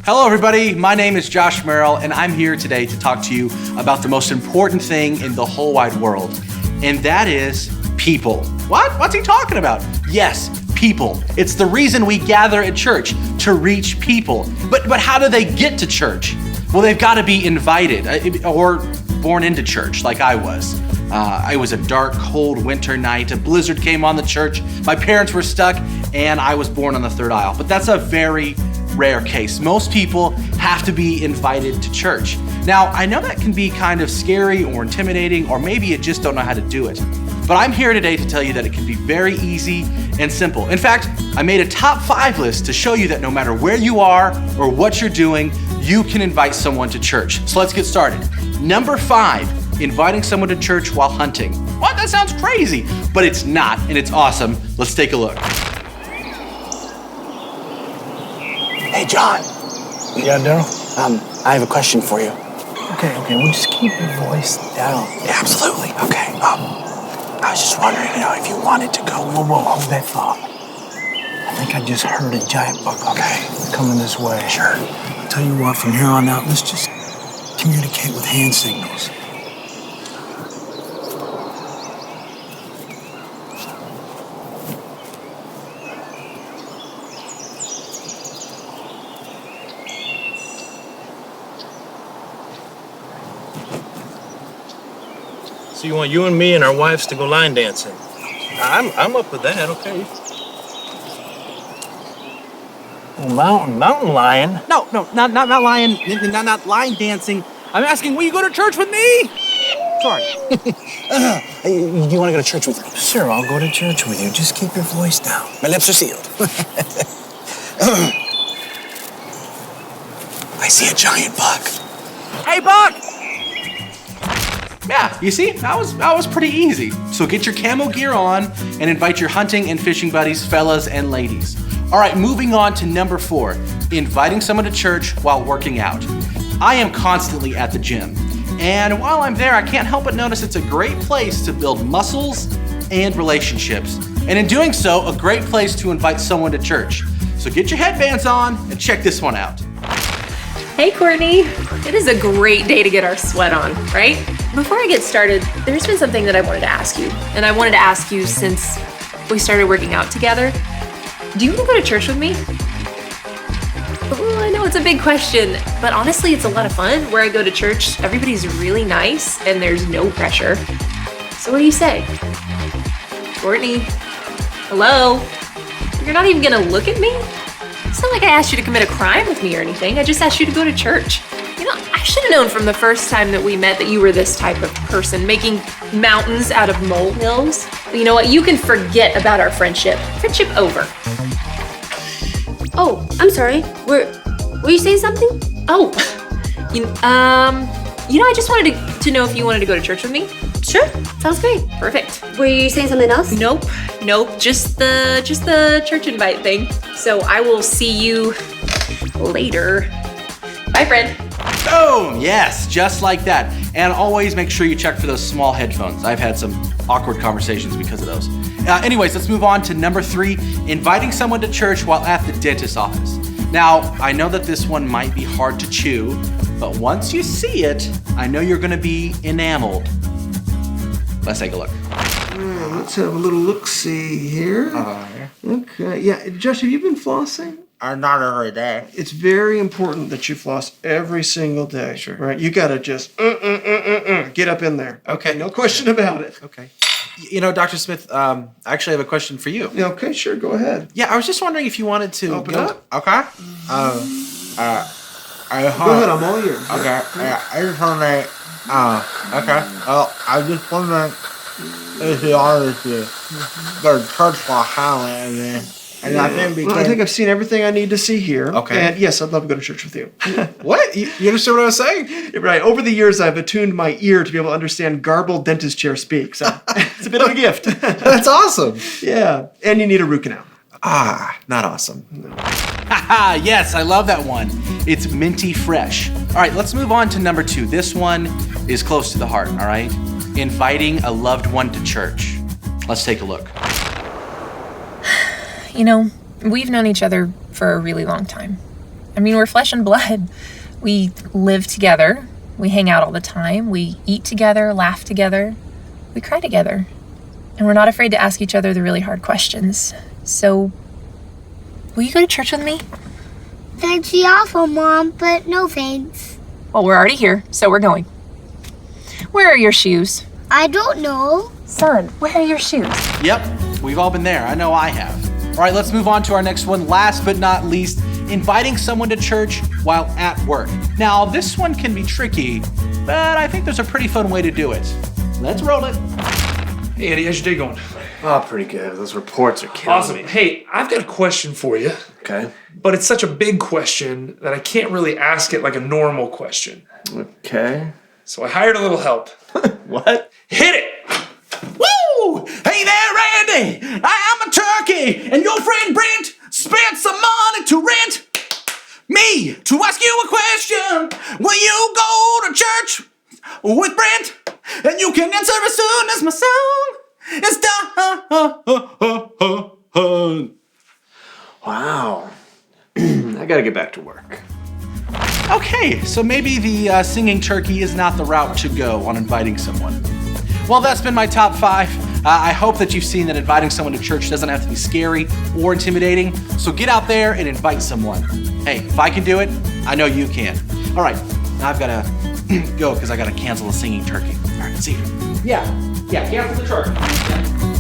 Hello, everybody. My name is Josh Merrill, and I'm here today to talk to you about the most important thing in the whole wide world, and that is people. What? What's he talking about? Yes, people. It's the reason we gather at church, to reach people. But how do they get to church? Well, they've got to be invited or born into church like I was. It was a dark, cold winter night. A blizzard came on the church. My parents were stuck, and I was born on the third aisle. But that's a very rare case. Most people have to be invited to church. Now, I know that can be kind of scary or intimidating, or maybe you just don't know how to do it. But I'm here today to tell you that it can be very easy and simple. In fact, I made a top 5 list to show you that no matter where you are or what you're doing, you can invite someone to church. So let's get started. Number 5, inviting someone to church while hunting. What? That sounds crazy, but it's not, and it's awesome. Let's take a look. Hey, John. Yeah, Daryl? I have a question for you. Okay, well, just keep your voice down. Yeah, absolutely. Okay. I was just wondering, if you wanted to go. Whoa, hold that thought. I think I just heard a giant buck. Okay. Coming this way. Sure. I'll tell you what, from here on out, let's just communicate with hand signals. So you want you and me and our wives to go line dancing? I'm up with that, okay. Well, mountain lion. No, not lion, not line dancing. I'm asking, will you go to church with me? Sorry. Hey, you want to go to church with me? Sure, I'll go to church with you. Just keep your voice down. My lips are sealed. I see a giant buck. Hey, Buck! Yeah, you see, that was pretty easy. So get your camo gear on and invite your hunting and fishing buddies, fellas and ladies. All right, moving on to number 4, inviting someone to church while working out. I am constantly at the gym, and while I'm there, I can't help but notice it's a great place to build muscles and relationships. And in doing so, a great place to invite someone to church. So get your headbands on and check this one out. Hey, Courtney. It is a great day to get our sweat on, right? Before I get started, there's been something that I wanted to ask you. And I wanted to ask you since we started working out together. Do you want to go to church with me? Well, I know it's a big question, but honestly, it's a lot of fun. Where I go to church, everybody's really nice and there's no pressure. So what do you say? Courtney? Hello? You're not even gonna look at me? It's not like I asked you to commit a crime with me or anything. I just asked you to go to church. I should have known from the first time that we met that you were this type of person, making mountains out of molehills. But you know what? You can forget about our friendship. Friendship over. Oh, I'm sorry. Were you saying something? Oh, I just wanted to know if you wanted to go to church with me. Sure. Sounds great. Perfect. Were you saying something else? Nope. Just the church invite thing. So I will see you later. Bye, friend. Boom! Yes, just like that. And always make sure you check for those small headphones. I've had some awkward conversations because of those. Anyways, let's move on to number 3, inviting someone to church while at the dentist's office. Now, I know that this one might be hard to chew, but once you see it, I know you're gonna be enamored. Let's take a look. Let's have a little look-see here. Okay, yeah, Josh, have you been flossing? Not every day. It's very important that you floss every single day. Sure. Right? You gotta just get up in there. Okay. No question about it. Okay. Dr. Smith, I actually have a question for you. Yeah, okay, sure, go ahead. Yeah, I was just wondering if you wanted to Open up. Okay. Go ahead, I'm all ears. Okay, I just want to, okay. Well, I just want to, if you honestly, go to church while howling, and I think because... Well, I think I've seen everything I need to see here. Okay. And yes, I'd love to go to church with you. What? You understand what I was saying? Right. Over the years, I've attuned my ear to be able to understand garbled dentist chair speak. So it's a bit of a gift. That's awesome. Yeah. And you need a root canal. Not awesome. Haha, yes, I love that one. It's minty fresh. All right, let's move on to number 2. This one is close to the heart, all right? Inviting a loved one to church. Let's take a look. You know, we've known each other for a really long time. I mean, we're flesh and blood. We live together. We hang out all the time. We eat together, laugh together. We cry together. And we're not afraid to ask each other the really hard questions. So, will you go to church with me? That'd be awful, Mom, but no thanks. Well, we're already here, so we're going. Where are your shoes? I don't know. Son, where are your shoes? Yep, we've all been there. I know I have. All right, let's move on to our next one. Last but not least, inviting someone to church while at work. Now, this one can be tricky, but I think there's a pretty fun way to do it. Let's roll it. Hey, Eddie, how's your day going? Oh, pretty good. Those reports are killing Awesome. me. Hey, I've got a question for you, Okay. but it's such a big question that I can't really ask it like a normal question. Okay. So I hired a little help. What? Hit it! Woo! Hey there, Randy! I am a turkey, and your friend Brent spent some money to rent me to ask you a question. Will you go to church with Brent? And you can answer as soon as my song is done. Wow. I gotta get back to work. Okay, so maybe the singing turkey is not the route to go on inviting someone. Well, that's been my top 5. I hope that you've seen that inviting someone to church doesn't have to be scary or intimidating. So get out there and invite someone. Hey, if I can do it, I know you can. All right, now I've got to go because I got to cancel the singing turkey. All right, see you. Yeah, cancel the turkey. Yeah.